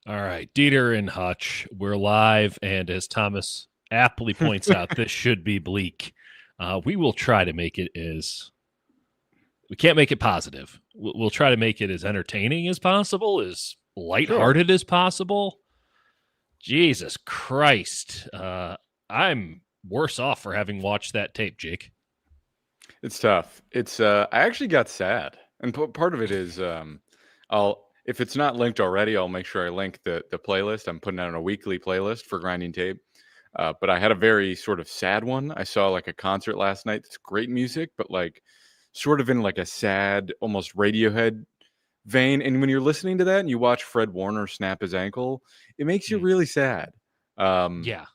All right, Dieter and Hutch, we're live, and as Thomas aptly points out, this should be bleak. We will try to make it as we can't make it positive. We'll try to make it as entertaining as possible, as Sure. lighthearted as possible. Jesus Christ, I'm worse off for having watched that tape, Jake. It's tough. It's I actually got sad. And part of it is I'll if it's not linked already, I'll make sure I link the playlist. I'm putting out a weekly playlist for grinding tape. But I had a very sort of sad one. I saw like a concert last night. It's great music, but like sort of in like a sad, almost Radiohead vein. And when you're listening to that and you watch Fred Warner snap his ankle, it makes you Mm, really sad. Um, yeah,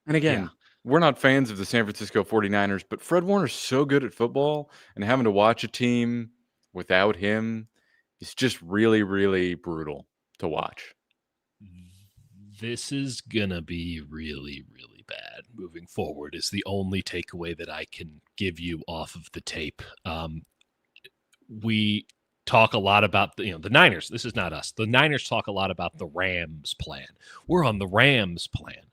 And yeah. again, we're not fans of the San Francisco 49ers, but Fred Warner's so good at football, and having to watch a team without him is just really, really brutal to watch. This is gonna be really, really bad moving forward. Is the only takeaway that I can give you off of the tape. We talk a lot about the Niners. This is not us. The Niners talk a lot about the Rams plan. We're on the Rams plan,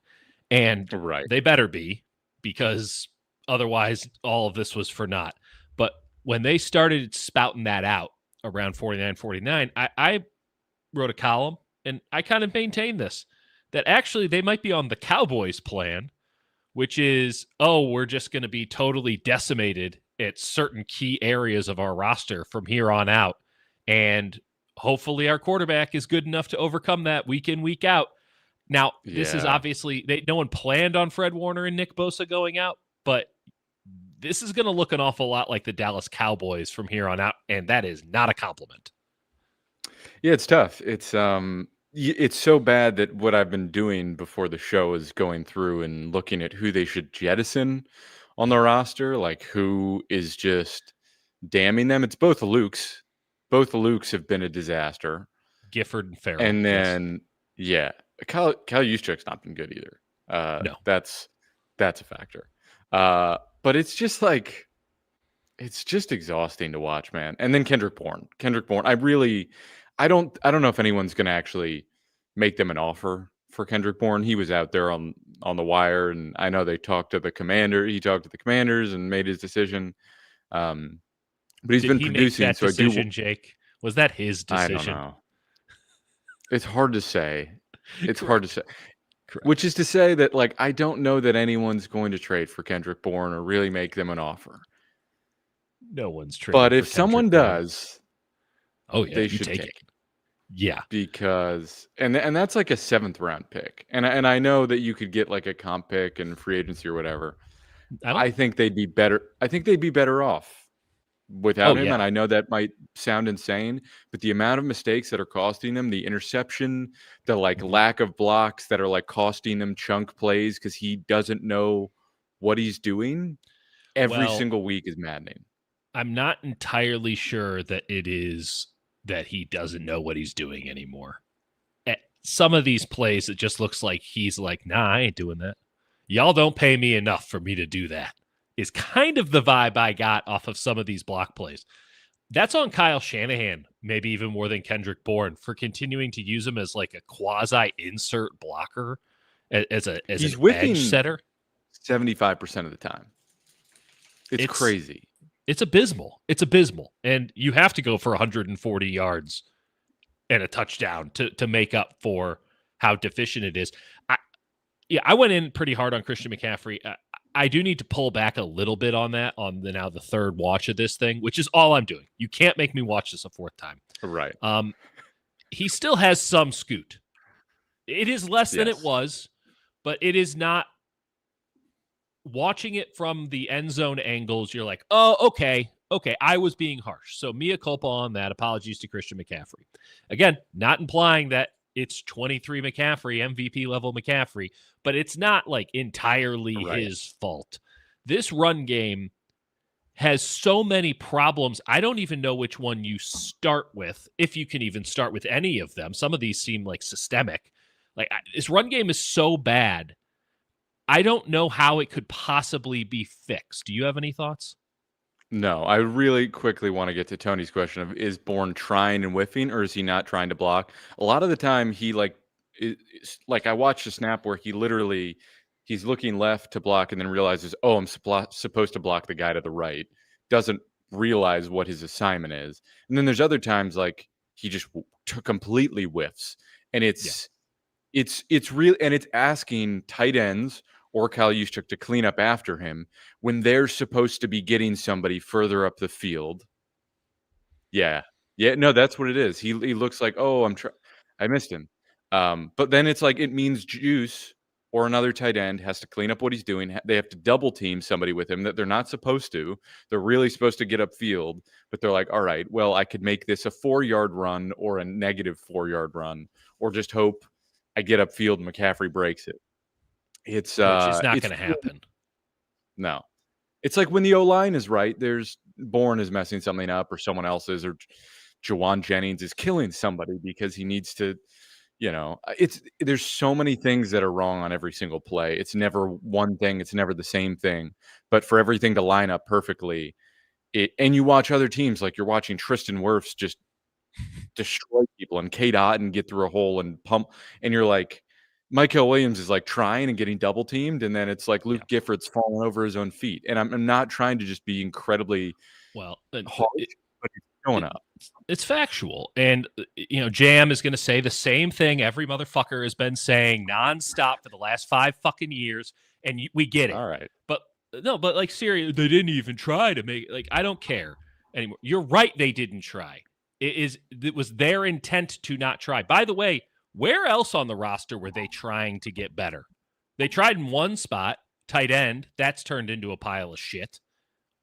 and Right. they better be, because otherwise all of this was for naught. But when they started spouting that out around 49-49, I wrote a column and I kind of maintained this, that actually they might be on the Cowboys plan, which is, oh, we're just going to be totally decimated at certain key areas of our roster from here on out. And hopefully our quarterback is good enough to overcome that week in, week out. Now, this is Yeah. obviously, no one planned on Fred Warner and Nick Bosa going out, but this is going to look an awful lot like the Dallas Cowboys from here on out. And that is not a compliment. Yeah, it's tough. It's so bad that what I've been doing before the show is going through and looking at who they should jettison on the roster, like who is just damning them. It's both the Lukes. Both the Lukes have been a disaster. Gifford and Farrell. And Yes. then, yeah, Kyle Juszczyk's not been good either. No. That's a factor. But it's just like it's just exhausting to watch, man. And then Kendrick Bourne. Kendrick Bourne. I don't know if anyone's going to actually make them an offer for Kendrick Bourne. He was out there on the wire, and I know they talked to the commander. He talked to the commanders and made his decision. But he's Did been he make producing, that so I do. decision, Jake? Was that his I don't decision? know. It's hard to say. It's hard to Correct. say. Which Correct. is to say that, like, I don't know that anyone's going to trade for Kendrick Bourne or really make them an offer. No one's But trading for if someone Kendrick Bourne. does, Oh yeah, they you should take take it. it Yeah. because and that's like a seventh round pick. And I know that you could get like a comp pick and free agency or whatever. I don't. I think they'd be better. I think they'd be better off Oh without him. yeah. And I know that might sound insane, but the amount of mistakes that are costing them, the interception, the like Mhm. lack of blocks that are like costing them chunk plays because he doesn't know what he's doing every Well, single week is maddening. I'm not entirely sure that it is that he doesn't know what he's doing anymore. At some of these plays, it just looks like he's like, nah, I ain't doing that. Y'all don't pay me enough for me to do that. Is kind of the vibe I got off of some of these block plays. That's on Kyle Shanahan, maybe even more than Kendrick Bourne, for continuing to use him as like a quasi insert blocker, as an He's edge whiffing setter. 75% of the time. It's It's crazy. it's abysmal. It's abysmal, and you have to go for 140 yards and a touchdown to make up for how deficient it is. I went in pretty hard on Christian McCaffrey. I do need to pull back a little bit on that on the third watch of this thing, which is all I'm doing. You can't make me watch this a fourth time. Right. He still has some scoot. It is less than it Yes. was, but it is not. Watching it from the end zone angles, you're like, oh, okay, I was being harsh. So mea culpa on that. Apologies to Christian McCaffrey. Again, not implying that it's 23 McCaffrey, MVP level McCaffrey, but it's not like entirely Right. his fault. This run game has so many problems. I don't even know which one you start with, if you can even start with any of them. Some of these seem like systemic. Like, this run game is so bad. I don't know how it could possibly be fixed. Do you have any thoughts? No, I really quickly want to get to Tony's question of is Bourne trying and whiffing or is he not trying to block? A lot of the time he like it's like I watched a snap where he's looking left to block and then realizes, oh, I'm supposed to block the guy to the right. Doesn't realize what his assignment is. And then there's other times like he just completely whiffs, and it's real, and it's asking tight ends or Kyle Juszczyk to clean up after him when they're supposed to be getting somebody further up the field. Yeah. Yeah, no, that's what it is. He looks like, "Oh, I missed him." But then it's like it means Juice or another tight end has to clean up what he's doing. They have to double team somebody with him that they're not supposed to. They're really supposed to get upfield, but they're like, "All right, well, I could make this a 4-yard run or a negative 4-yard run, or just hope I get upfield and McCaffrey breaks it." Which is not going to happen. No. It's like when the O-line is right, there's Bourne is messing something up, or someone else is, or Jawan Jennings is killing somebody because he needs to, there's so many things that are wrong on every single play. It's never one thing. It's never the same thing. But for everything to line up perfectly, and you watch other teams, like you're watching Tristan Wirfs just destroy people and Kate Otten get through a hole and pump, and you're like, Michael Williams is like trying and getting double teamed, and then it's like Luke Gifford's falling over his own feet. And I'm not trying to just be incredibly harsh, but it's showing up. It's factual. And, Jam is going to say the same thing every motherfucker has been saying nonstop for the last 5 fucking years. And we get it. All right. But like, seriously, they didn't even try to make, like, I don't care anymore. You're right. They didn't try. It was their intent to not try. By the way, where else on the roster were they trying to get better? They tried in one spot, tight end. That's turned into a pile of shit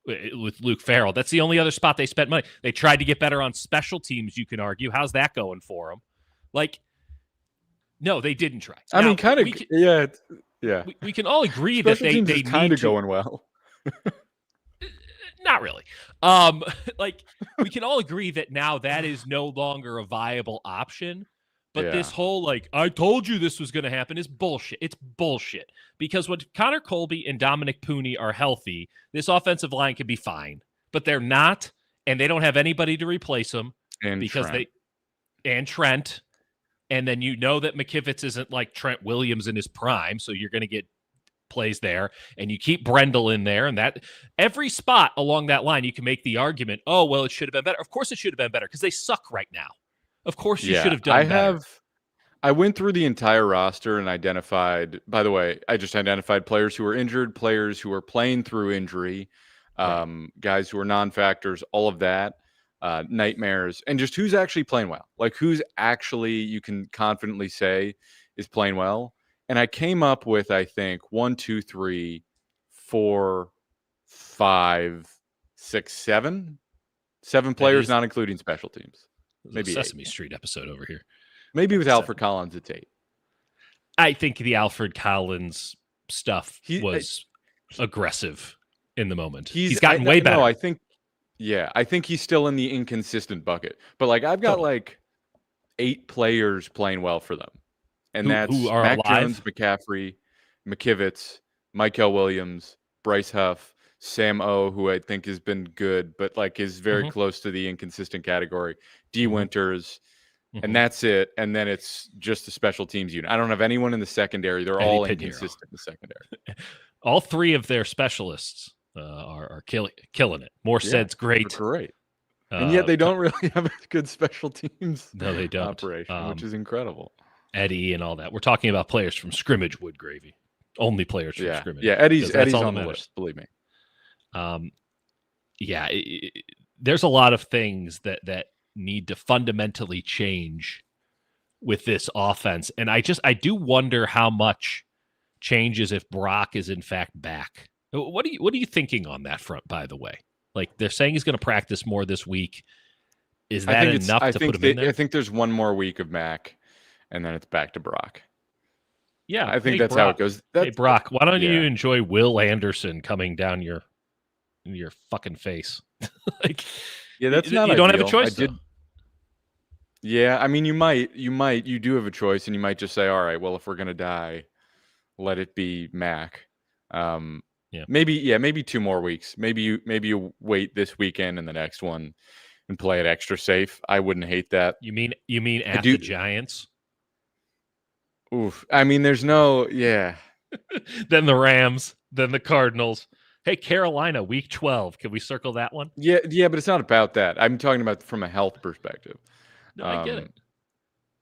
with Luke Farrell. That's the only other spot they spent money. They tried to get better on special teams, you can argue. How's that going for them? Like, no, they didn't try. I mean, kind of, yeah. We can all agree special that teams they is kind of going well. Not really. Like, we can all agree that now that is no longer a viable option. But this whole, like, I told you this was going to happen is bullshit. It's bullshit. Because when Connor Colby and Dominic Pooney are healthy, this offensive line could be fine. But they're not, and they don't have anybody to replace them. And Trent. And then you know that McKivitz isn't like Trent Williams in his prime, so you're going to get plays there. And you keep Brendel in there. And that every spot along that line, you can make the argument, oh, well, it should have been better. Of course it should have been better because they suck right now. Of course you should have done better. I went through the entire roster and identified, by the way, I just identified players who were injured, players who are playing through injury, guys who are non-factors, all of that, nightmares, and just who's actually playing well. Like who's actually, you can confidently say, is playing well. And I came up with, I think, 1, 2, 3, 4, 5, 6, 7 players, not including special teams. Maybe Sesame Street episode over here. Maybe with Alfred Collins, it's 8. I think the Alfred Collins stuff was aggressive in the moment. He's gotten way better. No, I think he's still in the inconsistent bucket. But like I've got like 8 players playing well for them. And that's who are Mac alive? Jones, McCaffrey, McKivitz, Michael Williams, Bryce Huff, Sam O, who I think has been good, but like is very close to the inconsistent category. D. Winters, and that's it. And then it's just the special teams unit. I don't have anyone in the secondary. They're all inconsistent in the secondary. All 3 of their specialists are killing it. Morstead's great. Great. And yet they don't really have a good special teams operation, which is incredible. Eddie and all that. We're talking about players from scrimmage, Woodgravy. Only players from scrimmage. Yeah, Eddie's on the list, believe me. There's a lot of things that need to fundamentally change with this offense. And I do wonder how much changes if Brock is in fact back. What are you thinking on that front, by the way? Like they're saying he's going to practice more this week. Is that enough to put him in there? I think there's one more week of Mac and then it's back to Brock. Yeah. I think that's Brock, how it goes. Hey Brock, why don't you enjoy Will Anderson coming down your fucking face? Like, that's not. You don't have a choice. Yeah, I mean, you do have a choice, and you might just say, all right, well, if we're gonna die, let it be Mac. Maybe 2 more weeks. Maybe you wait this weekend and the next one and play it extra safe. I wouldn't hate that. You mean at the Giants? Oof. I mean, there's no, yeah. Then the Rams, then the Cardinals. Hey, Carolina, week 12. Can we circle that one? Yeah, but it's not about that. I'm talking about from a health perspective. No, I get Um, it. I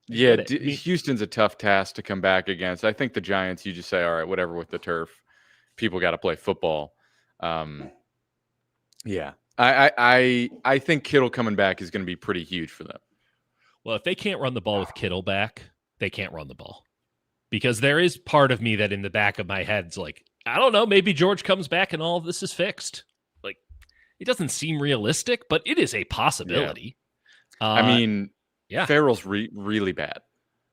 yeah, get it. I mean, Houston's a tough task to come back against. I think the Giants, you just say, all right, whatever with the turf. People got to play football. Yeah. I think Kittle coming back is going to be pretty huge for them. well, if they can't run the ball with Kittle back, they can't run the ball. Because there is part of me that in the back of my head's like, I don't know, maybe George comes back and all of this is fixed. Like, it doesn't seem realistic, but it is a possibility. Yeah. I mean, yeah, Farrell's really bad.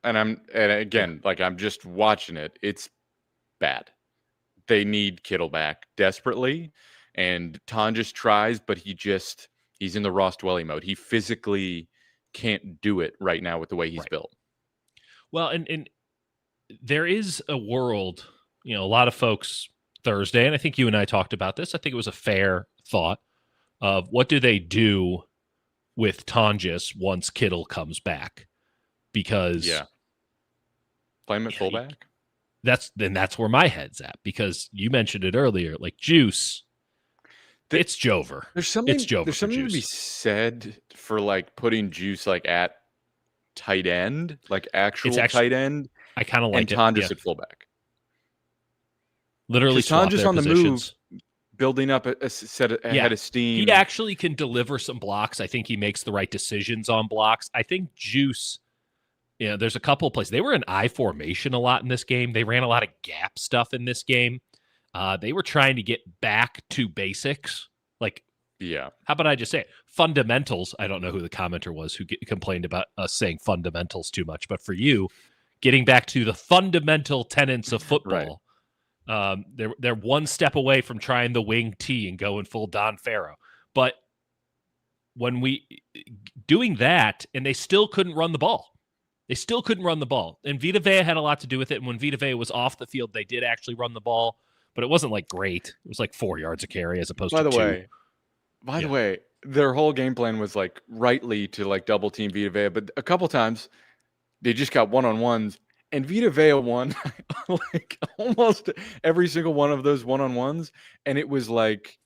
And again, like I'm just watching it. It's bad. They need Kittle back desperately. And Ton just tries, but he's in the Ross Dwelly mode. He physically can't do it right now with the way he's built. Well, and there is a world, a lot of folks Thursday, and I think you and I talked about this. I think it was a fair thought of what do they do with Tonjes once Kittle comes back? Because play him at fullback. That's where my head's at, because you mentioned it earlier, like Juice. It's Jover. There's something to be said for like putting Juice like at tight end, like actual tight end. I kind of like it. And Tonjes at fullback. Literally swap their on positions. The move, building up a head of steam. He actually can deliver some blocks. I think he makes the right decisions on blocks. I think Juice, there's a couple of plays. They were in I formation a lot in this game. They ran a lot of gap stuff in this game. They were trying to get back to basics. Like, how about I just say it? Fundamentals. I don't know who the commenter was who complained about us saying fundamentals too much, but for you, getting back to the fundamental tenets of football, they're one step away from trying the wing T and going full Don Farrow. But when doing that, and they still couldn't run the ball. And Vita Vea had a lot to do with it. And when Vita Vea was off the field, they did actually run the ball, but it wasn't like great. It was like 4 yards a carry as opposed to 2. By the way, their whole game plan was like rightly to like double team Vita Vea, but a couple times they just got one-on-ones, and Vita Vea won like almost every single one of those one-on-ones, and it was like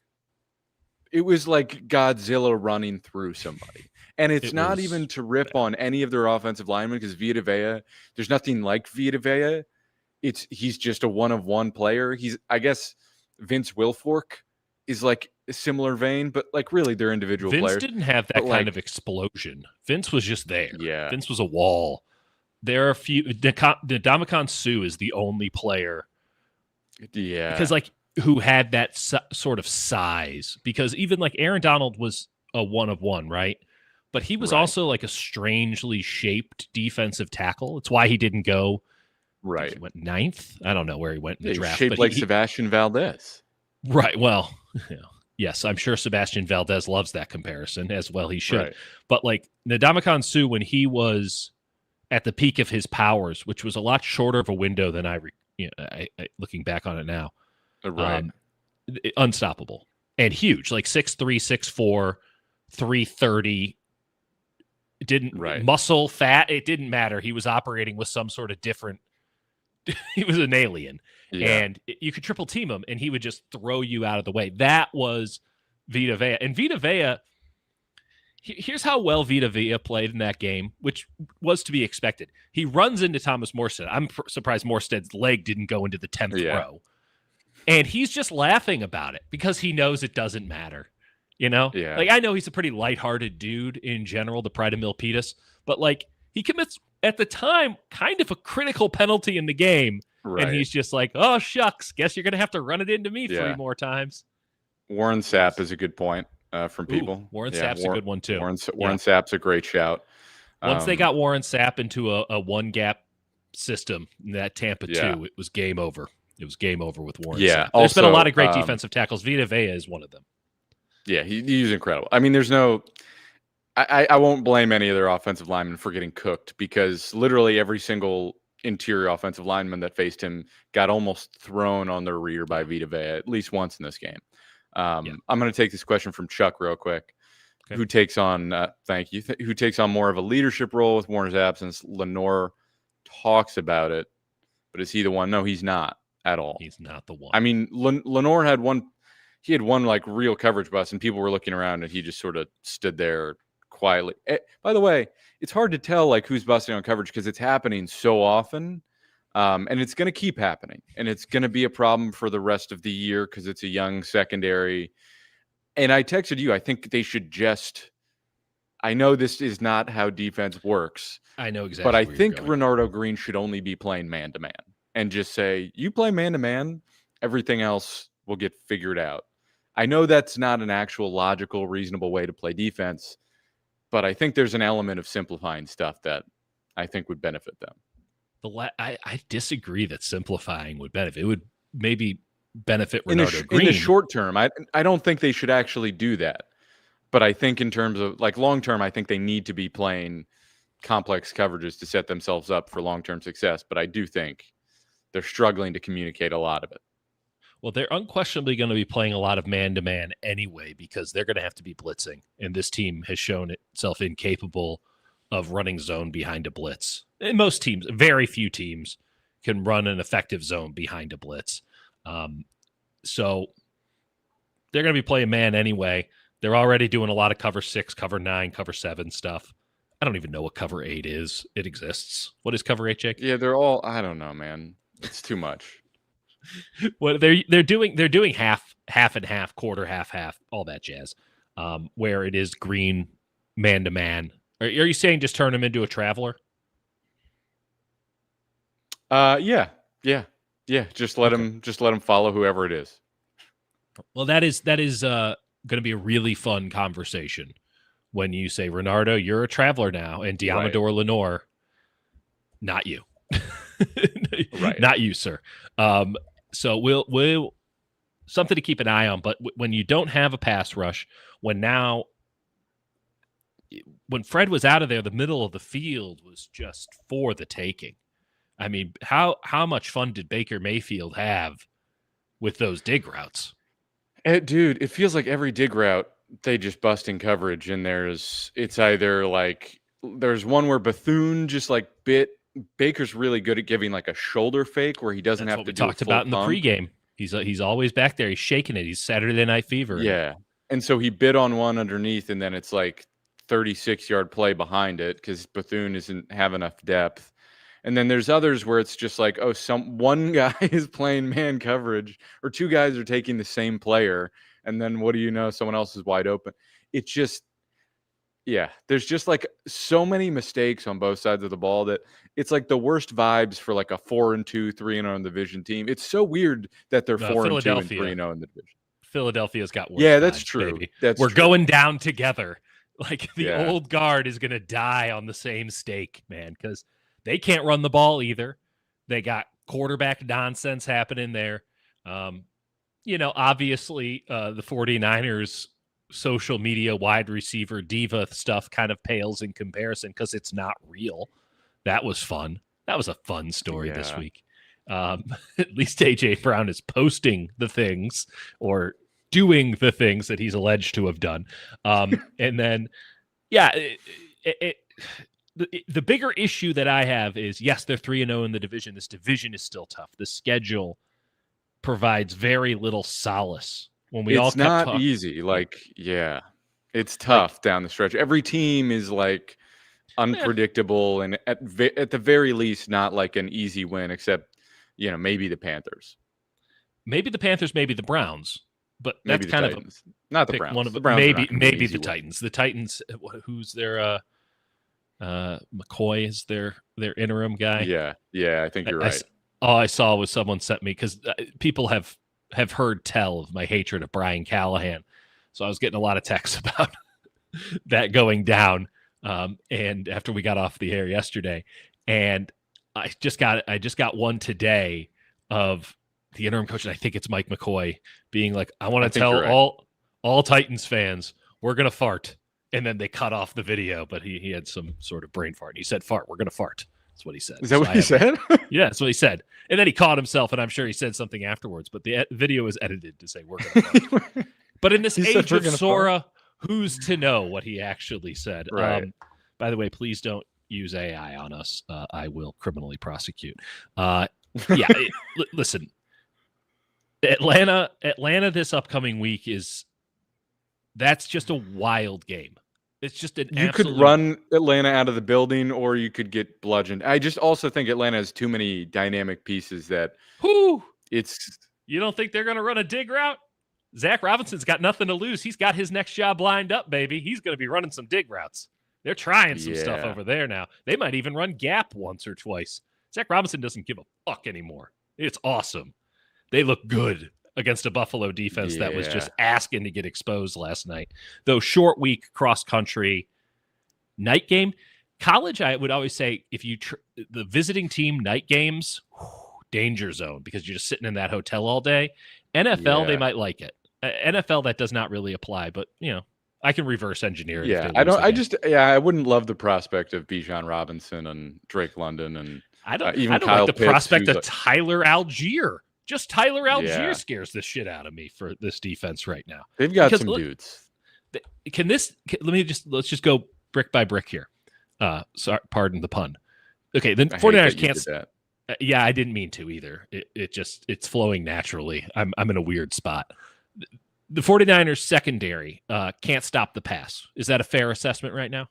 Godzilla running through somebody. And it's not even to rip on any of their offensive linemen, because Vita Vea, there's nothing like Vita Vea. He's just a one-of-one player. I guess Vince Wilfork is like a similar vein, but like really they're individual players. Vince didn't have that kind of explosion. Vince was just there. Yeah. Vince was a wall. There are a few. Ndamukong Suh is the only player. Yeah. Because like who had that sort of size, because even like Aaron Donald was a one-of-one, right? But he was also like a strangely shaped defensive tackle. It's why he didn't go. Right. He went 9th. I don't know where he went in the draft. Shaped like Sebastian Valdez. Right. Well, yes, I'm sure Sebastian Valdez loves that comparison, as well he should. Right. But like Ndamukong Suh, when he was at the peak of his powers, which was a lot shorter of a window than I looking back on it now. Right. Unstoppable and huge, like 6'3", 6'4", 330. It didn't muscle, fat. It didn't matter. He was operating with some sort of different. He was an alien, and you could triple team him, and he would just throw you out of the way. That was Vita Vea, and Vita Vea. Here's how well Vita Vea played in that game, which was to be expected. He runs into Thomas Morstead. I'm surprised Morstead's leg didn't go into the 10th row, and he's just laughing about it because he knows it doesn't matter. Like I know he's a pretty lighthearted dude in general, the Pride of Milpitas, but like he commits at the time kind of a critical penalty in the game, and he's just like, "Oh shucks, guess you're gonna have to run it into me 3 more times." Warren Sapp is a good point from people. Warren Sapp's a good one too. Warren Sapp's a great shout. Once they got Warren Sapp into a one gap system in that Tampa 2, it was game over. It was game over with Warren Sapp. There's been a lot of great defensive tackles. Vita Vea is one of them. Yeah, he's incredible. I mean, there's no – I won't blame any of their offensive linemen for getting cooked, because literally every single interior offensive lineman that faced him got almost thrown on their rear by Vita Vea at least once in this game. I'm going to take this question from Chuck real quick, who takes on who takes on more of a leadership role with Warner's absence. Lenore talks about it. But is he the one? No, he's not at all. He's not the one. I mean, Lenore had one. He had one like real coverage bust, and people were looking around, and he just sort of stood there quietly. By the way, it's hard to tell like who's busting on coverage because it's happening so often, and it's going to keep happening, and it's going to be a problem for the rest of the year because it's a young secondary. And I texted you. I think they should just. I know this is not how defense works. I know exactly. But I think Renardo Green should only be playing man-to-man and just say, you play man-to-man, everything else will get figured out. I know that's not an actual logical, reasonable way to play defense, but I think there's an element of simplifying stuff that I think would benefit them. I disagree that simplifying would benefit. It would maybe benefit Renardo Green. In the short term, I don't think they should actually do that. But I think in terms of like long term, I think they need to be playing complex coverages to set themselves up for long-term success. But I do think they're struggling to communicate a lot of it. Well, they're unquestionably going to be playing a lot of man-to-man anyway because they're going to have to be blitzing. And this team has shown itself incapable of running zone behind a blitz. And most teams, very few teams, can run an effective zone behind a blitz. So they're going to be playing man anyway. They're already doing a lot of cover 6, cover 9, cover 7 stuff. I don't even know what cover 8 is. It exists. What is cover 8, Jake? Yeah, they're all. I don't know, man. It's too much. Well, they're doing half and half, quarter, half, all that jazz. Where it is Green man to man. Are you saying just turn him into a traveler? Yeah. Just let him follow whoever it is. Well, that is going to be a really fun conversation when you say, Renardo, you're a traveler now, and Diamador Lenore, not you. Right. Not you, sir. So we'll something to keep an eye on. But when you don't have a pass rush, when Fred was out of there, the middle of the field was just for the taking. I mean, how much fun did Baker Mayfield have with those dig routes? Dude, it feels like every dig route they just bust in coverage, and it's either like there's one where Bethune just like bit. Baker's really good at giving like a shoulder fake where he doesn't have to do talked about in the pregame. He's always back there. He's shaking it. He's Saturday Night Fever. Yeah, and so he bit on one underneath, and then it's like 36-yard play behind it because Bethune doesn't have enough depth. And then there's others where it's just like, one guy is playing man coverage or two guys are taking the same player. And then what do you know? Someone else is wide open. It's just, yeah, there's just like so many mistakes on both sides of the ball that it's like the worst vibes for like a 4-2, 3-0 in the division team. It's so weird that they're 4-2 and 3-0 in the division. Philadelphia's got worse. Yeah, that's vibes, true. Baby. We're going down together. Like the old guard is going to die on the same stake, man, because they can't run the ball either. They got quarterback nonsense happening there. Obviously the 49ers social media wide receiver diva stuff kind of pales in comparison because it's not real. That was fun. That was a fun story this week. At least A.J. Brown is posting the things or doing the things that he's alleged to have done. And then, the bigger issue that I have is, yes, they're 3-0 in the division. This division is still tough. The schedule provides very little solace. It's not easy. It's tough down the stretch. Every team is like unpredictable and at the very least not like an easy win, except maybe the Panthers. Maybe the Panthers, maybe the Browns. But that's kind Titans. Not the Browns. The Browns maybe the Titans. The Titans, who's their McCoy is their interim guy. Yeah, I think you're right. All I saw was someone sent me because people have heard tell of my hatred of Brian Callahan, so I was getting a lot of texts about that going down. And after we got off the air yesterday, and I just got one today of the interim coach, and I think it's Mike McCoy, being like, I want to tell all Titans fans we're gonna fart. And then they cut off the video, but he had some sort of brain fart. He said, "Fart, we're going to fart." That's what he said. Is that what he said? Yeah, that's what he said. And then he caught himself, and I'm sure he said something afterwards. But the video is edited to say, "We're going to fart." But in this age of Sora, who's to know what he actually said? Right. By the way, please don't use AI on us. I will criminally prosecute. Yeah, listen, Atlanta this upcoming week that's just a wild game. It's just an You could absolute run Atlanta out of the building, or you could get bludgeoned. I just also think Atlanta has too many dynamic pieces that whoo. it's You don't think they're going to run a dig route? Zach Robinson's got nothing to lose. He's got his next job lined up, baby. He's going to be running some dig routes. They're trying some stuff over there now. They might even run gap once or twice. Zach Robinson doesn't give a fuck anymore. It's awesome. They look good against a Buffalo defense that was just asking to get exposed last night. Though short week, cross country, night game. College, I would always say, if you the visiting team night games, danger zone, because you're just sitting in that hotel all day. NFL, they might like it. NFL, that does not really apply, but I can reverse engineer it. Yeah, I wouldn't love the prospect of Bijan Robinson and Drake London, and I don't Kyle like the Pitts, prospect of Tyler Algier. Just Tyler Algier scares the shit out of me for this defense right now. They've got some dudes. Let's just go brick by brick here. Sorry, pardon the pun. Okay, then 49ers can't. Yeah, I didn't mean to either. It's flowing naturally. I'm in a weird spot. The 49ers secondary can't stop the pass. Is that a fair assessment right now?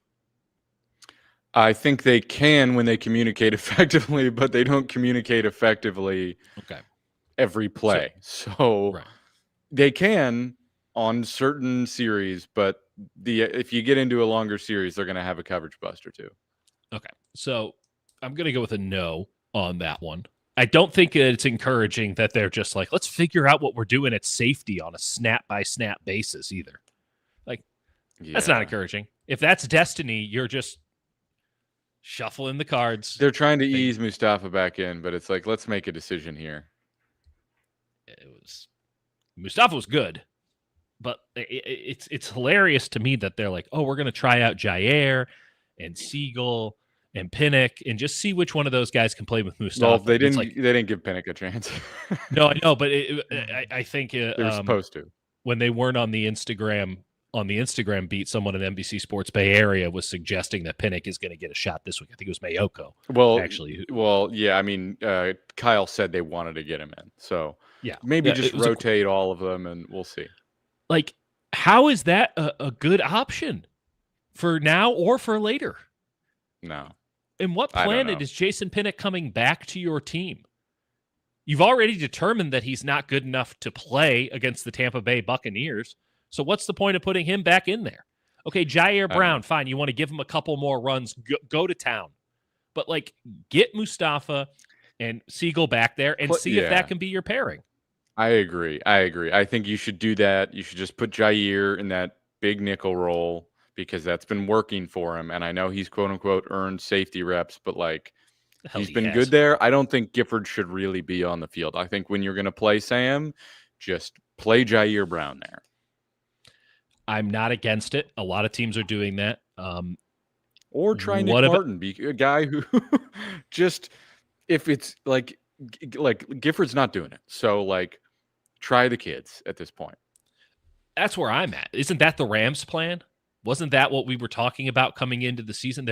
I think they can when they communicate effectively, but they don't communicate effectively every play. So they can on certain series, but if you get into a longer series, they're going to have a coverage buster too. Okay. So I'm going to go with a no on that one. I don't think it's encouraging that they're just like, let's figure out what we're doing at safety on a snap-by-snap basis either. That's not encouraging. If that's destiny, you're just shuffling the cards. They're trying to ease Mustafa back in, but it's like, let's make a decision here. Mustafa was good, but it's hilarious to me that they're like, oh, we're going to try out Jair and Siegel and Pinnock, and just see which one of those guys can play with Mustafa. Well, they didn't give Pinnock a chance. No, I know, but I think they were supposed to. When they weren't on the Instagram beat, someone in NBC Sports Bay Area was suggesting that Pinnock is going to get a shot this week. I think it was Mayoko. Yeah. I mean, Kyle said they wanted to get him in, so maybe just rotate all of them, and we'll see. How is that a good option for now or for later? No. In what planet is Jason Pinnock coming back to your team? You've already determined that he's not good enough to play against the Tampa Bay Buccaneers. So what's the point of putting him back in there? Okay, Jair Brown, fine. You want to give him a couple more runs, go to town. But, get Mustafa and Siegel back there and see if that can be your pairing. I agree. I think you should do that. You should just put Jair in that big nickel role, because that's been working for him. And I know he's quote unquote earned safety reps, but he's been good there. I don't think Gifford should really be on the field. I think when you're going to play Sam, just play Jair Brown there. I'm not against it. A lot of teams are doing that. Or try Nick Martin, be a guy who just, if it's like Gifford's not doing it. So try the kids at this point. That's where I'm at. Isn't that the Rams' plan? Wasn't that what we were talking about coming into the season?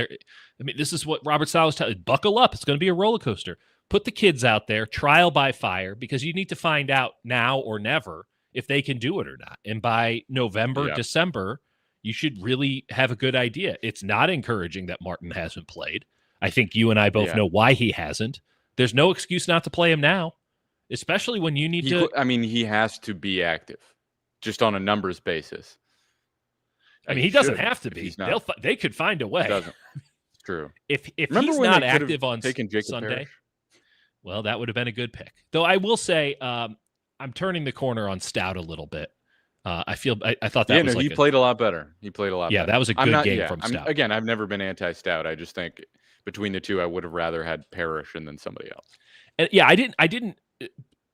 This is what Robert Saleh was telling. Buckle up. It's going to be a roller coaster. Put the kids out there, trial by fire, because you need to find out now or never if they can do it or not. And by November, December, you should really have a good idea. It's not encouraging that Martin hasn't played. I think you and I both know why he hasn't. There's no excuse not to play him now, especially when you need to. He has to be active, just on a numbers basis. He doesn't have to be. They could find a way. He doesn't. It's true. If he's not active on Sunday, well, that would have been a good pick. Though I will say, I'm turning the corner on Stout a little bit. I thought that was he played a lot better. He played a lot better. Yeah, that was a good game from Stout. Again, I've never been anti-Stout. I just think between the two, I would have rather had Parrish and then somebody else. And I didn't.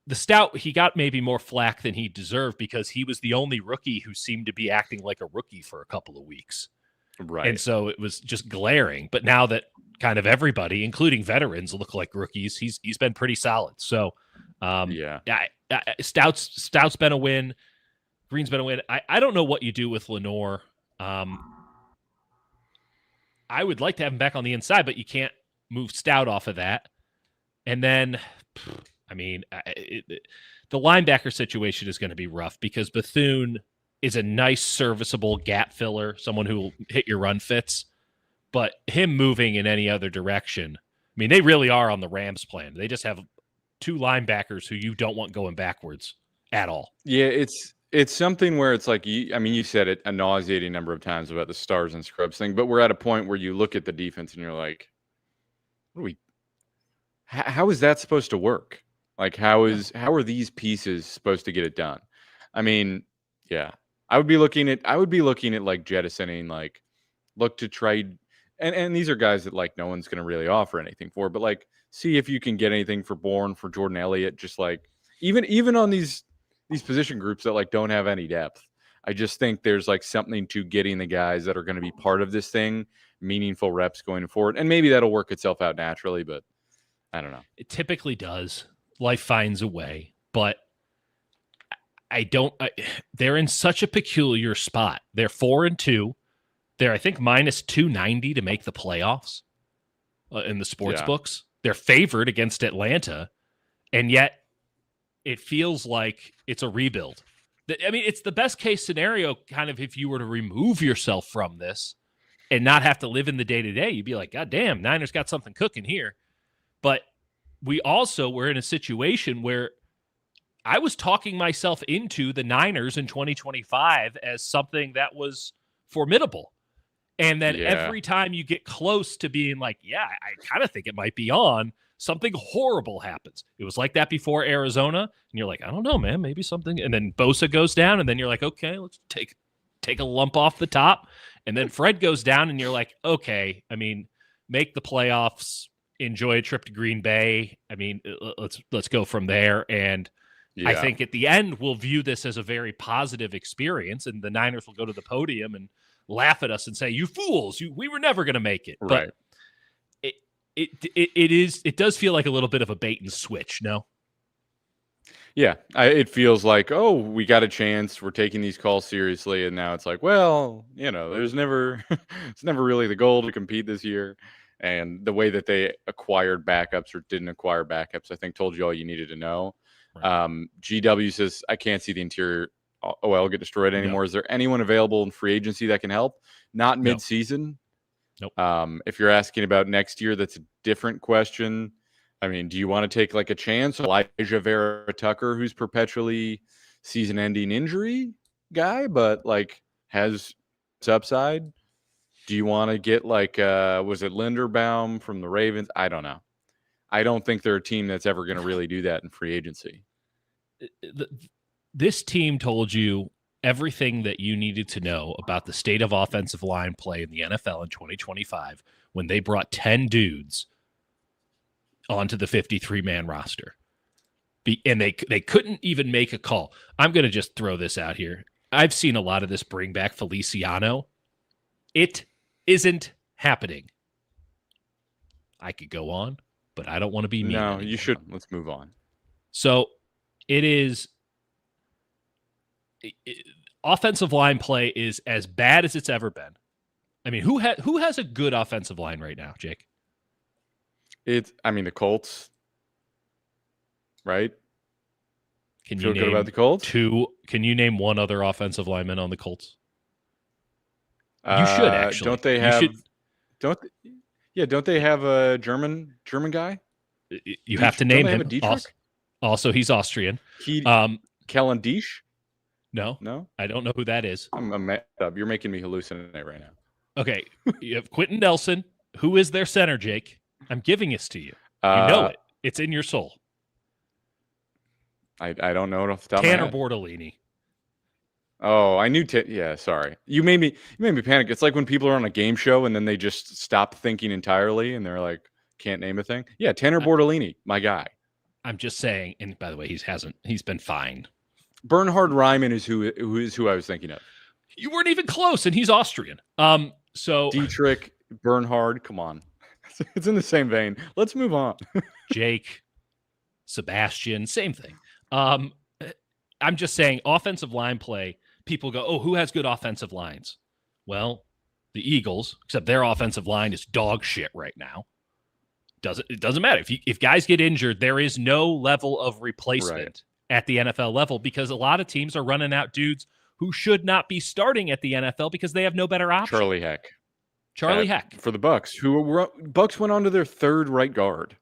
The Stout, he got maybe more flack than he deserved because he was the only rookie who seemed to be acting like a rookie for a couple of weeks. Right. And so it was just glaring. But now that kind of everybody, including veterans, look like rookies, he's been pretty solid. So, Stout's been a win. Green's been a win. I don't know what you do with Lenore. I would like to have him back on the inside, but you can't move Stout off of that. And then I mean, the linebacker situation is going to be rough because Bethune is a nice, serviceable gap filler, someone who will hit your run fits. But him moving in any other direction, I mean, they really are on the Rams plan. They just have two linebackers who you don't want going backwards at all. Yeah, it's something where it's like you said it a nauseating number of times about the stars and scrubs thing, but we're at a point where you look at the defense and you're like, what are we? How is that supposed to work? Like, how are these pieces supposed to get it done? I mean, yeah, I would be looking at like jettisoning, like look to trade, and these are guys that like no one's going to really offer anything for, but like see if you can get anything for Bourne, for Jordan Elliott, just like even on these position groups that like don't have any depth. I just think there's like something to getting the guys that are going to be part of this thing, meaningful reps going forward, and maybe that'll work itself out naturally, but I don't know. It typically does. Life finds a way, but they're in such a peculiar spot. They're 4-2. They're, I think, minus 290 to make the playoffs in the sports books. They're favored against Atlanta, and yet it feels like it's a rebuild. I mean, it's the best case scenario, kind of, if you were to remove yourself from this and not have to live in the day-to-day. You'd be like, God damn, Niners got something cooking here. But we also were in a situation where I was talking myself into the Niners in 2025 as something that was formidable. And then every time you get close to being like, yeah, I kind of think it might be on, something horrible happens. It was like that before Arizona. And you're like, I don't know, man, maybe something. And then Bosa goes down. And then you're like, okay, let's take a lump off the top. And then Fred goes down and you're like, okay, I mean, make the playoffs, enjoy a trip to Green Bay. I mean, let's go from there. And I think at the end, we'll view this as a very positive experience. And the Niners will go to the podium and laugh at us and say, you fools, we were never going to make it. Right. But it does feel like a little bit of a bait and switch. No. Yeah. It feels like, oh, we got a chance. We're taking these calls seriously. And now it's like, well, there's never, it's never really the goal to compete this year. And the way that they acquired backups or didn't acquire backups, I think told you all you needed to know. Right. GW says, I can't see the interior OL get destroyed anymore. Is there anyone available in free agency that can help? Not mid-season. Nope. If you're asking about next year, that's a different question. I mean, do you want to take like a chance? Elijah Vera Tucker, who's perpetually season-ending injury guy, but like has upside. Do you want to get like, was it Linderbaum from the Ravens? I don't know. I don't think they're a team that's ever going to really do that in free agency. This team told you everything that you needed to know about the state of offensive line play in the NFL in 2025 when they brought 10 dudes onto the 53-man roster. And they couldn't even make a call. I'm going to just throw this out here. I've seen a lot of this bring back Feliciano. It isn't happening. I could go on, but I don't want to be mean. No, you should. Let's move on. So it is... offensive line play is as bad as it's ever been. I mean, who has a good offensive line right now, Jake? The Colts, right? Can you feel good about the Colts? Can you name one other offensive lineman on the Colts? You should actually. Don't they have? Don't they have a German guy? You have to name him. Also, also, he's Austrian. Kellen Diesch? No, I don't know who that is. I'm messed up. You're making me hallucinate right now. Okay, you have Quentin Nelson. Who is their center, Jake? I'm giving this to you. You know it. It's in your soul. I don't know it off the top of my head. Tanner Bortolini. Oh, I knew. Yeah, sorry. You made me panic. It's like when people are on a game show and then they just stop thinking entirely and they're like, can't name a thing. Yeah, Tanner Bortolini, my guy. I'm just saying. And by the way, he's been fine. Bernhard Raimann is who I was thinking of. You weren't even close, and he's Austrian. So Dietrich Bernhard, come on, it's in the same vein. Let's move on. Jake, Sebastian, same thing. I'm just saying, offensive line play. People go, oh, who has good offensive lines? Well, the Eagles, except their offensive line is dog shit right now. It doesn't matter. If guys get injured, there is no level of replacement Right. at the NFL level because a lot of teams are running out dudes who should not be starting at the NFL because they have no better option. Charlie Heck. Charlie Heck. For the Bucks, Bucks went on to their third right guard.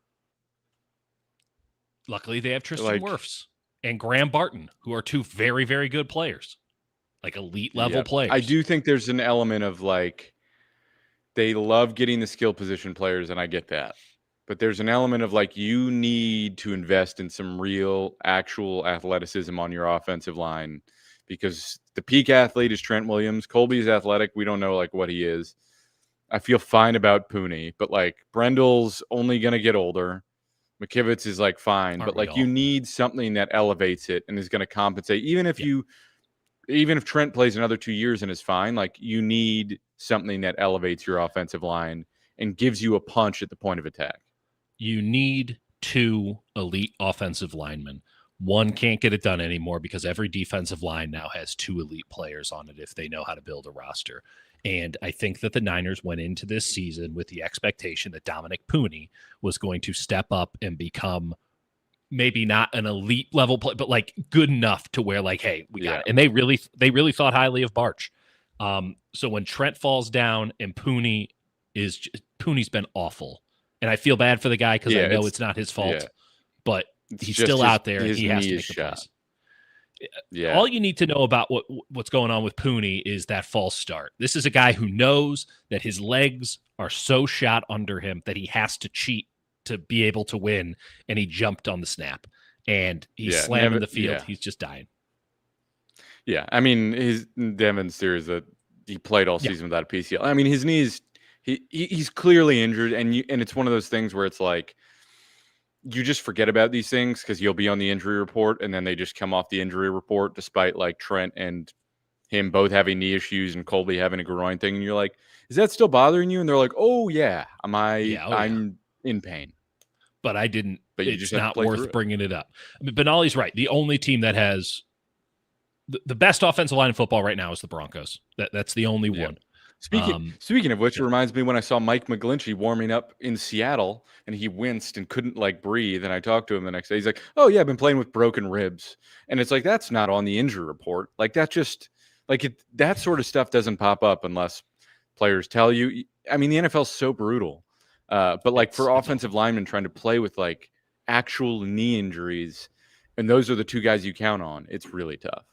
Luckily, they have Tristan Wirfs and Graham Barton, who are two very, very good players, like elite level players. I do think there's an element of like they love getting the skill position players, and I get that. But there's an element of like you need to invest in some real, actual athleticism on your offensive line because the peak athlete is Trent Williams. Colby's athletic. We don't know like what he is. I feel fine about Pooney, but like Brendel's only going to get older. McKivitz is like fine, but like you need something that elevates it and is going to compensate. Even if Trent plays another 2 years and is fine, like you need something that elevates your offensive line and gives you a punch at the point of attack. You need two elite offensive linemen. One can't get it done anymore because every defensive line now has two elite players on it if they know how to build a roster. And I think that the Niners went into this season with the expectation that Dominic Pooney was going to step up and become maybe not an elite level play, but like good enough to where like, hey, we got it. And they really thought highly of Barch. So when Trent falls down and Pooney's been awful. And I feel bad for the guy because I know it's not his fault, but he's still out there and he has to make the plays. Yeah. All you need to know about what's going on with Pooney is that false start. This is a guy who knows that his legs are so shot under him that he has to cheat to be able to win, and he jumped on the snap. And he's slamming the field. He's just dying. Yeah, I mean, Devin's theory is that he played all season without a PCL. I mean, his knees, he's clearly injured, and it's one of those things where it's like, you just forget about these things because you'll be on the injury report and then they just come off the injury report despite like Trent and him both having knee issues and Colby having a groin thing. And you're like, is that still bothering you? And they're like, oh yeah, I'm in pain. But I didn't, but it's not worth bringing it up. I mean, Benali's right. The only team that has the best offensive line in football right now is the Broncos. That's the only one. Speaking of which, it reminds me when I saw Mike McGlinchey warming up in Seattle and he winced and couldn't like breathe. And I talked to him the next day. He's like, oh yeah, I've been playing with broken ribs. And it's like, that's not on the injury report. Like that just like that sort of stuff doesn't pop up unless players tell you. I mean, the NFL's so brutal. But like for offensive linemen trying to play with like actual knee injuries, and those are the two guys you count on, it's really tough.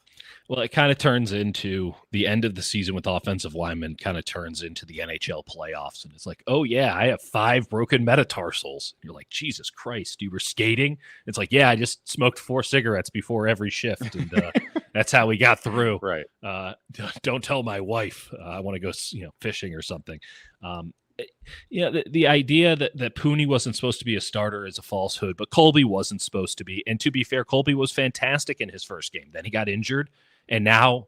Well, it kind of turns into the end of the season with offensive linemen kind of turns into the NHL playoffs. And it's like, oh, yeah, I have 5 broken metatarsals. You're like, Jesus Christ, you were skating? It's like, yeah, I just smoked 4 cigarettes before every shift. And that's how we got through. Right. Don't tell my wife. I want to go fishing or something. The idea that Pooney wasn't supposed to be a starter is a falsehood, but Colby wasn't supposed to be. And to be fair, Colby was fantastic in his first game. Then he got injured. And now,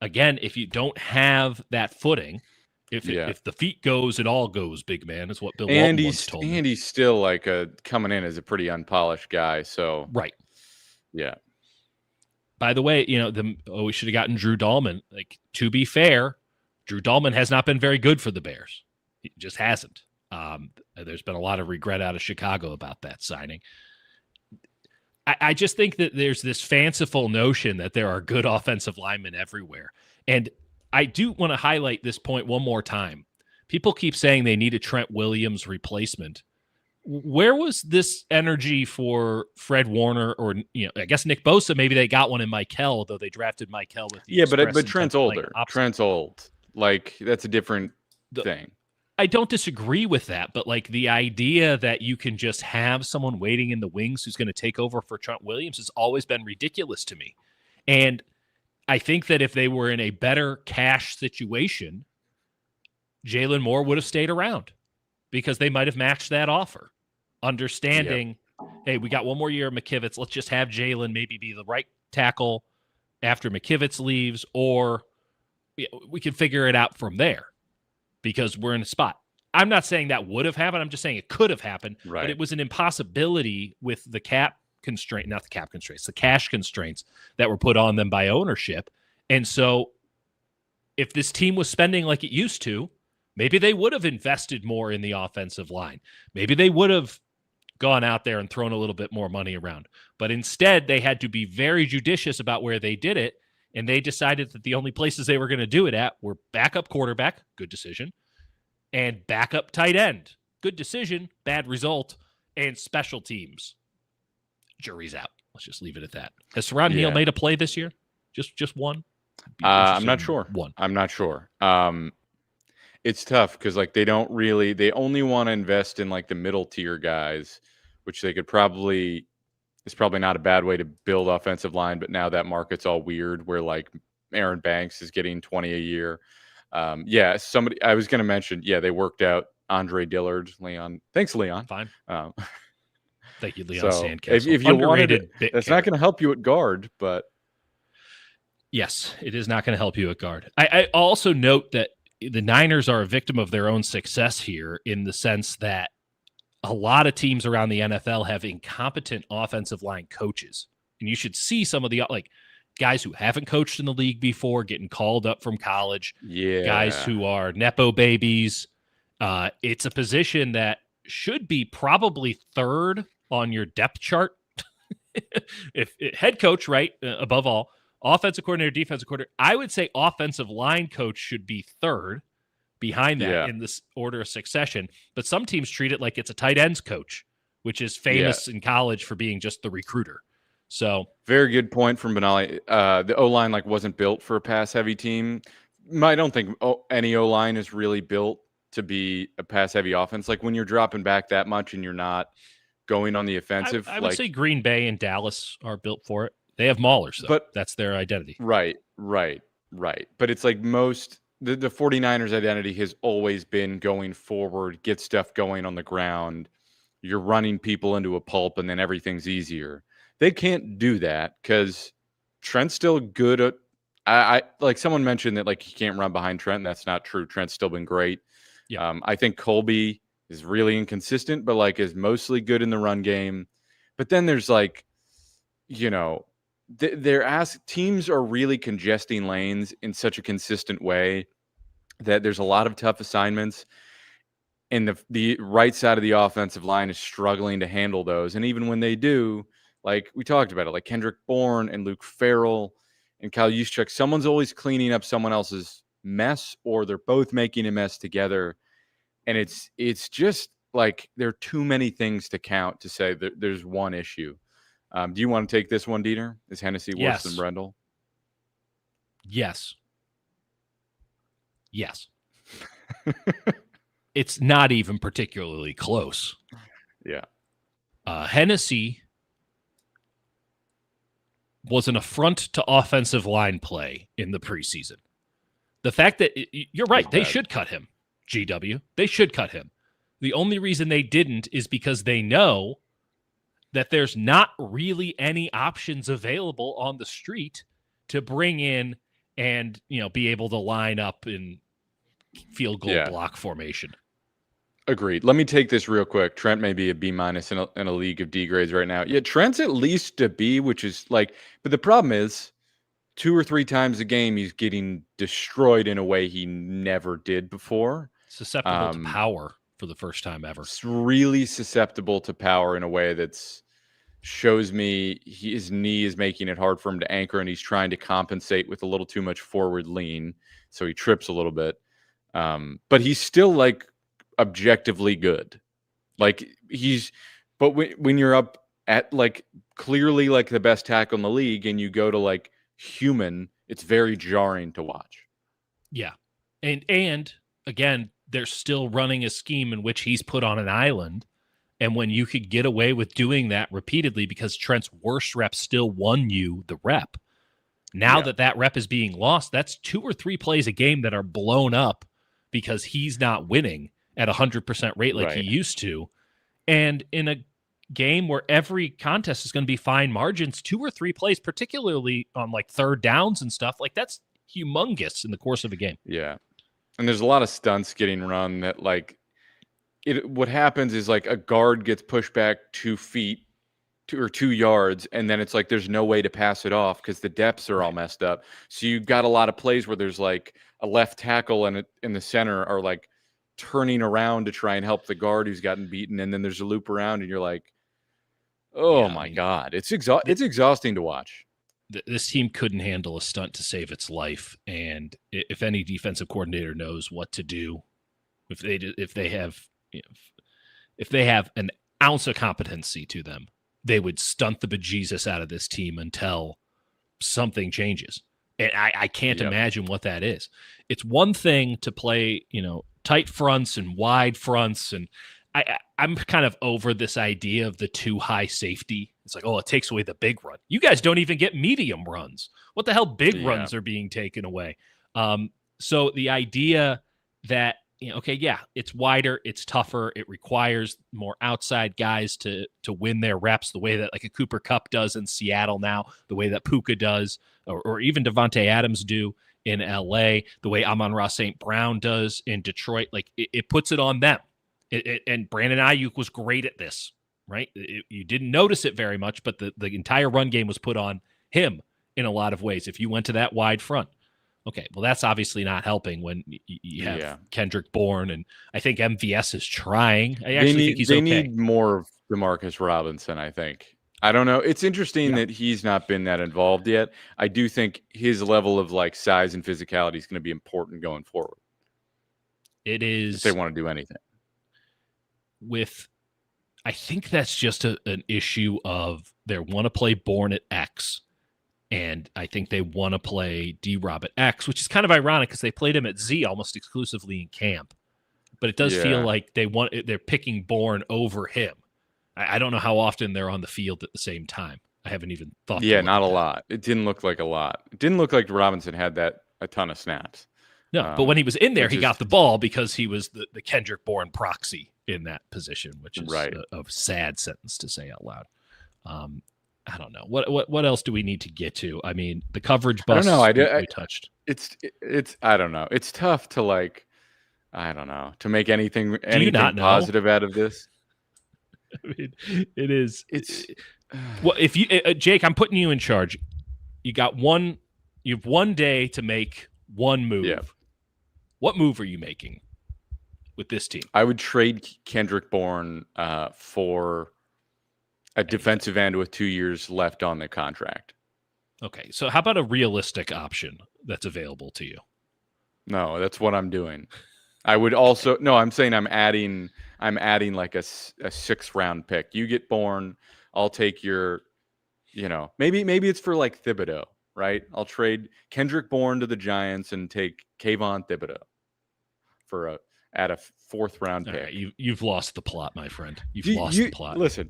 again, if you don't have that footing, if the feet goes, it all goes, big man, is what Bill Walton once told me. And he's still like coming in as a pretty unpolished guy. So right. Yeah. By the way, we should have gotten Drew Dahlman. Like, to be fair, Drew Dahlman has not been very good for the Bears. He just hasn't. There's been a lot of regret out of Chicago about that signing. I just think that there's this fanciful notion that there are good offensive linemen everywhere. And I do want to highlight this point one more time. People keep saying they need a Trent Williams replacement. Where was this energy for Fred Warner or, I guess Nick Bosa? Maybe they got one in Mikel, though they drafted Mikel with the but Trent's older. Trent's old. Like, that's a different thing. I don't disagree with that, but like the idea that you can just have someone waiting in the wings who's going to take over for Trent Williams has always been ridiculous to me. And I think that if they were in a better cash situation, Jalen Moore would have stayed around because they might have matched that offer. Understanding, hey, we got one more year of McKivitz. Let's just have Jalen maybe be the right tackle after McKivitz leaves, or we can figure it out from there. Because we're in a spot. I'm not saying that would have happened. I'm just saying it could have happened. Right. But it was an impossibility with the cap constraint, not the cap constraints, the cash constraints that were put on them by ownership. And so if this team was spending like it used to, Maybe they would have invested more in the offensive line. Maybe they would have gone out there and thrown a little bit more money around. But instead, they had to be very judicious about where they did it, and they decided that the only places they were going to do it at were backup quarterback, good decision, and backup tight end, good decision, bad result, and special teams. Jury's out. Let's just leave it at that. Has Saron Neal made a play this year? Just one? I'm not sure. One. I'm not sure. It's tough because like they only want to invest in like the middle tier guys, which they could probably. It's probably not a bad way to build offensive line, but now that market's all weird where like Aaron Banks is getting 20 a year. Somebody I was going to mention, they worked out Andre Dillard, Leon. Thanks, Leon. Fine. Thank you, Leon Sandcastle. If you wanted it, that's not going to help you at guard, but yes, it is not going to help you at guard. I also note that the Niners are a victim of their own success here in the sense that a lot of teams around the NFL have incompetent offensive line coaches. And you should see some of the like guys who haven't coached in the league before getting called up from college. Guys who are Nepo babies. It's a position that should be probably third on your depth chart. If head coach, right, above all, offensive coordinator, defensive coordinator, I would say offensive line coach should be third behind that in this order of succession. But some teams treat it like it's a tight ends coach, which is famous in college for being just the recruiter. So very good point from Benali. The O-line like wasn't built for a pass-heavy team. I don't think any O-line is really built to be a pass-heavy offense. Like when you're dropping back that much and you're not going on the offensive. I would say Green Bay and Dallas are built for it. They have maulers, though. But that's their identity. Right. But it's like the 49ers identity has always been going forward, get stuff going on the ground. You're running people into a pulp and then everything's easier. They can't do that because Trent's still good at I like someone mentioned that like he can't run behind Trent. That's not true. Trent's still been great. Yeah. I think Colby is really inconsistent, but like is mostly good in the run game. But then there's like, teams are really congesting lanes in such a consistent way that there's a lot of tough assignments, and the right side of the offensive line is struggling to handle those. And even when they do, like we talked about it, like Kendrick Bourne and Luke Farrell and Kyle Juszczyk, someone's always cleaning up someone else's mess, or they're both making a mess together. And it's just like there are too many things to count to say that there's one issue. Do you want to take this one, Dieter? Is Hennessy worse than Brendel? Yes. It's not even particularly close. Yeah. Hennessy was an affront to offensive line play in the preseason. The fact that you're right, they should cut him. GW, they should cut him. The only reason they didn't is because they know that there's not really any options available on the street to bring in and, be able to line up in field goal block formation. Agreed. Let me take this real quick. Trent may be a B- in a league of D grades right now. Yeah, Trent's at least a B, which is like, but the problem is 2 or 3 times a game he's getting destroyed in a way he never did before. Susceptible to power for the first time ever. It's really susceptible to power in a way that's shows me his knee is making it hard for him to anchor, and he's trying to compensate with a little too much forward lean, so he trips a little bit. But he's still like objectively good. Like but when you're up at like clearly like the best tackle in the league and you go to like human, it's very jarring to watch. Yeah. And again, they're still running a scheme in which he's put on an island. And when you could get away with doing that repeatedly because Trent's worst rep still won you the rep. Now that rep is being lost, that's 2 or 3 plays a game that are blown up because he's not winning at 100% rate like he used to. And in a game where every contest is going to be fine margins, 2 or 3 plays, particularly on like third downs and stuff, like that's humongous in the course of a game. Yeah. And there's a lot of stunts getting run that like what happens is like a guard gets pushed back 2 feet 2 yards, and then it's like there's no way to pass it off because the depths are all messed up. So you got a lot of plays where there's like a left tackle and in the center are like turning around to try and help the guard who's gotten beaten, and then there's a loop around, and you're like, oh my God, it's exhausting to watch. This team couldn't handle a stunt to save its life, and if any defensive coordinator knows what to do, if they have an ounce of competency to them, they would stunt the bejesus out of this team until something changes. And I can't imagine what that is. It's one thing to play, tight fronts and wide fronts, and I'm kind of over this idea of the too high safety. It's like, it takes away the big run. You guys don't even get medium runs. What the hell big runs are being taken away? So the idea that, it's wider, it's tougher, it requires more outside guys to win their reps the way that like a Cooper Kupp does in Seattle now, the way that Puka does, or even Devontae Adams do in LA, the way Amon-Ra St. Brown does in Detroit. Like it puts it on them. And Brandon Ayuk was great at this, right? You didn't notice it very much, but the entire run game was put on him in a lot of ways. If you went to that wide front, okay, well, that's obviously not helping when you have Kendrick Bourne, and I think MVS is trying. I actually think he's okay. They need more of DeMarcus Robinson, I think. I don't know. It's interesting that he's not been that involved yet. I do think his level of like size and physicality is going to be important going forward. It is. If they want to do anything. I think that's just an issue of they want to play Bourne at X, and I think they want to play D-Rob at X, which is kind of ironic because they played him at Z almost exclusively in camp. But it does feel like they're picking Bourne over him. I don't know how often they're on the field at the same time. I haven't even thought. Yeah, not a lot. It didn't look like a lot. It didn't look like Robinson had a ton of snaps. No, but when he was in there, he got the ball because he was the Kendrick Bourne proxy in that position, which is a sad sentence to say out loud. I don't know. What else do we need to get to? I mean, the coverage bust. I don't know. We touched. It's I don't know. It's tough to to make anything positive out of this. I mean, it is. Well, if you, Jake, I'm putting you in charge. You have 1 day to make one move. Yeah. What move are you making with this team? I would trade Kendrick Bourne for a defensive end with 2 years left on the contract. Okay, so how about a realistic option that's available to you? No, that's what I'm doing. I would also I'm saying I'm adding like a 6th round pick. You get Bourne, I'll take your, maybe it's for like Thibodeau, right? I'll trade Kendrick Bourne to the Giants and take Kayvon Thibodeau at a 4th round pick. Right, you've lost the plot, my friend. You've lost the plot. Listen.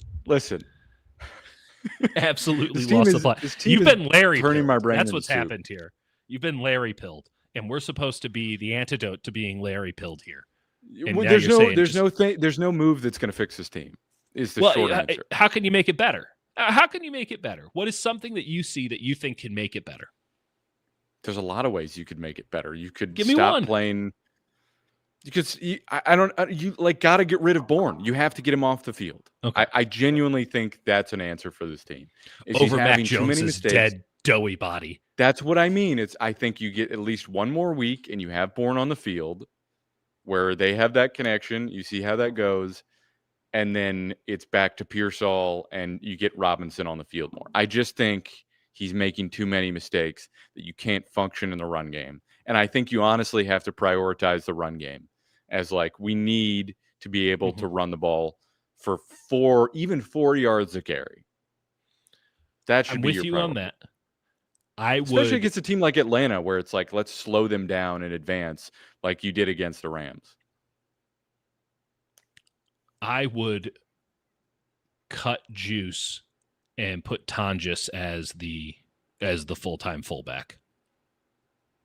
Absolutely lost the plot. You've been Larry turning my brain. That's what's happened here. You've been Larry pilled, and we're supposed to be the antidote to being Larry pilled here. Well, there's no move that's going to fix this team. Is the short answer? How can you make it better? How can you make it better? What is something that you see that you think can make it better? There's a lot of ways you could make it better. You could Give me one. Playing. Because you got to get rid of Bourne. You have to get him off the field. Okay. I genuinely think that's an answer for this team. Over Mac Jones's dead, doughy body. That's what I mean. I think you get at least one more week and you have Bourne on the field where they have that connection. You see how that goes. And then it's back to Pearsall and you get Robinson on the field more. I just think he's making too many mistakes that you can't function in the run game. And I think you honestly have to prioritize the run game as like, we need to be able to run the ball for 4 yards a carry. That should be your priority. On that. Especially against a team like Atlanta, where it's like, let's slow them down in advance like you did against the Rams. I would cut Juice and put Tonjes as the full-time fullback.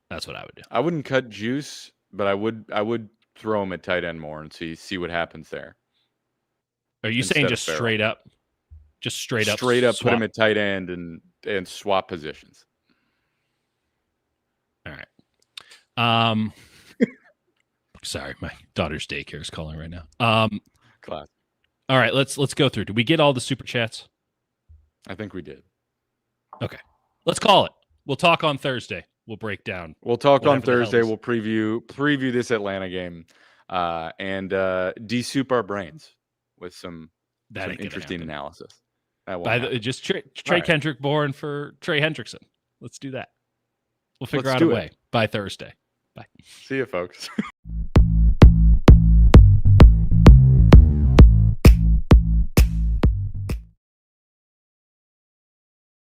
That's what I would do. I wouldn't cut Juice, but I would throw him at tight end more and see what happens there. Are you saying just straight up? Just straight up put him at tight end and swap positions. All right. Sorry, my daughter's daycare is calling right now. Class. All right, let's go through. Did we get all the super chats? I think we did. Okay. Let's call it. We'll talk on Thursday. We'll break down. We'll talk on Thursday. We'll preview this Atlanta game. and de-soup our brains with some That ain't gonna interesting happen. analysis. That won't By the happen. just trade right. Kendrick Bourne for Trey Hendrickson. Let's do that. We'll figure Let's out a do it. way by Thursday. Bye. See you, folks.